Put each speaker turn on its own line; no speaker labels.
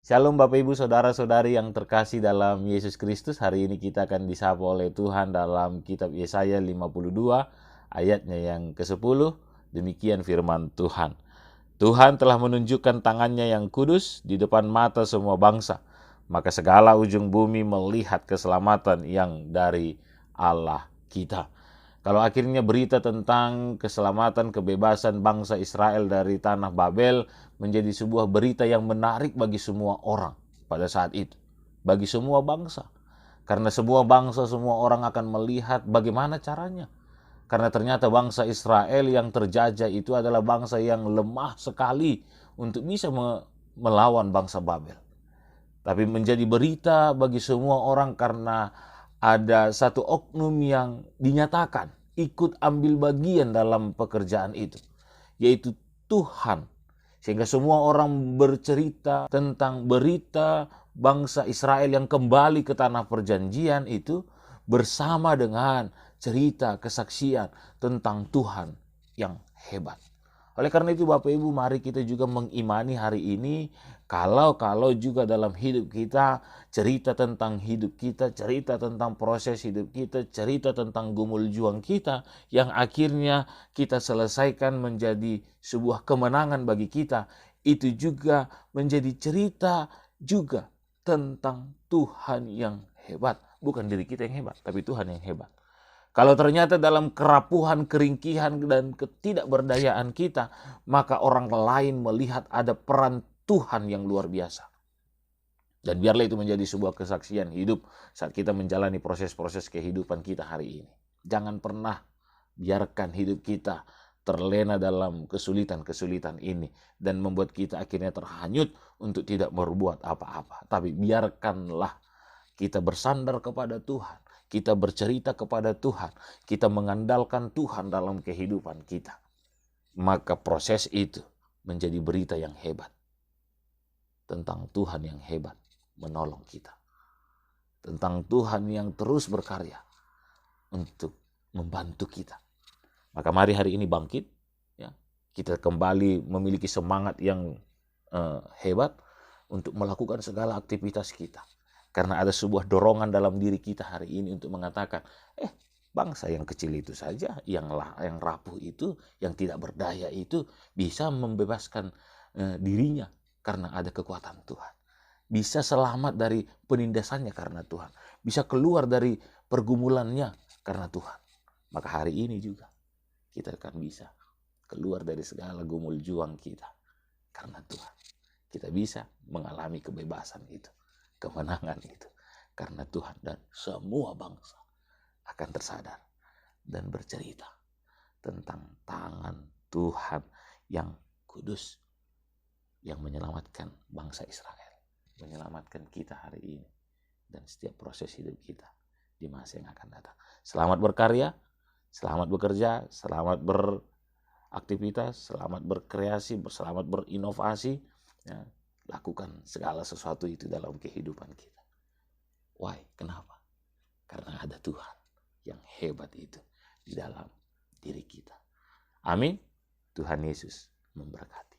Shalom Bapak Ibu Saudara-saudari yang terkasih dalam Yesus Kristus. Hari ini kita akan disapa oleh Tuhan dalam kitab Yesaya 52 ayatnya yang ke-10. Demikian firman Tuhan. Tuhan telah menunjukkan tangannya yang kudus di depan mata semua bangsa. Maka segala ujung bumi melihat keselamatan yang dari Allah kita. Kalau akhirnya berita tentang keselamatan, kebebasan bangsa Israel dari tanah Babel menjadi sebuah berita yang menarik bagi semua orang pada saat itu. Bagi semua bangsa. Karena semua bangsa, semua orang akan melihat bagaimana caranya. Karena ternyata bangsa Israel yang terjajah itu adalah bangsa yang lemah sekali untuk bisa melawan bangsa Babel. Tapi menjadi berita bagi semua orang karena ada satu oknum yang dinyatakan ikut ambil bagian dalam pekerjaan itu, yaitu Tuhan. Sehingga semua orang bercerita tentang berita bangsa Israel yang kembali ke tanah perjanjian itu bersama dengan cerita kesaksian tentang Tuhan yang hebat. Oleh karena itu Bapak Ibu, mari kita juga mengimani hari ini kalau juga dalam hidup kita, cerita tentang hidup kita, cerita tentang proses hidup kita, cerita tentang gumul juang kita yang akhirnya kita selesaikan menjadi sebuah kemenangan bagi kita, itu juga menjadi cerita juga tentang Tuhan yang hebat. Bukan diri kita yang hebat, tapi Tuhan yang hebat. Kalau ternyata dalam kerapuhan, keringkihan, dan ketidakberdayaan kita, maka orang lain melihat ada peran Tuhan yang luar biasa. Dan biarlah itu menjadi sebuah kesaksian hidup saat kita menjalani proses-proses kehidupan kita hari ini. Jangan pernah biarkan hidup kita terlena dalam kesulitan-kesulitan ini dan membuat kita akhirnya terhanyut untuk tidak berbuat apa-apa. Tapi biarkanlah kita bersandar kepada Tuhan. Kita bercerita kepada Tuhan. Kita mengandalkan Tuhan dalam kehidupan kita. Maka proses itu menjadi berita yang hebat. Tentang Tuhan yang hebat menolong kita. Tentang Tuhan yang terus berkarya untuk membantu kita. Maka mari hari ini bangkit. Ya, kita kembali memiliki semangat yang hebat untuk melakukan segala aktivitas kita. Karena ada sebuah dorongan dalam diri kita hari ini untuk mengatakan, bangsa yang kecil itu saja, yang rapuh itu, yang tidak berdaya itu bisa membebaskan dirinya karena ada kekuatan Tuhan. Bisa selamat dari penindasannya karena Tuhan. Bisa keluar dari pergumulannya karena Tuhan. Maka hari ini juga kita akan bisa keluar dari segala gumul juang kita karena Tuhan. Kita bisa mengalami kebebasan itu. Kemenangan itu karena Tuhan, dan semua bangsa akan tersadar dan bercerita tentang tangan Tuhan yang kudus yang menyelamatkan bangsa Israel, menyelamatkan kita hari ini dan setiap proses hidup kita di masa yang akan datang. Selamat berkarya, selamat bekerja, selamat beraktivitas, selamat berkreasi, selamat berinovasi, ya. Lakukan segala sesuatu itu dalam kehidupan kita. Why? Kenapa? Karena ada Tuhan yang hebat itu di dalam diri kita. Amin. Tuhan Yesus memberkati.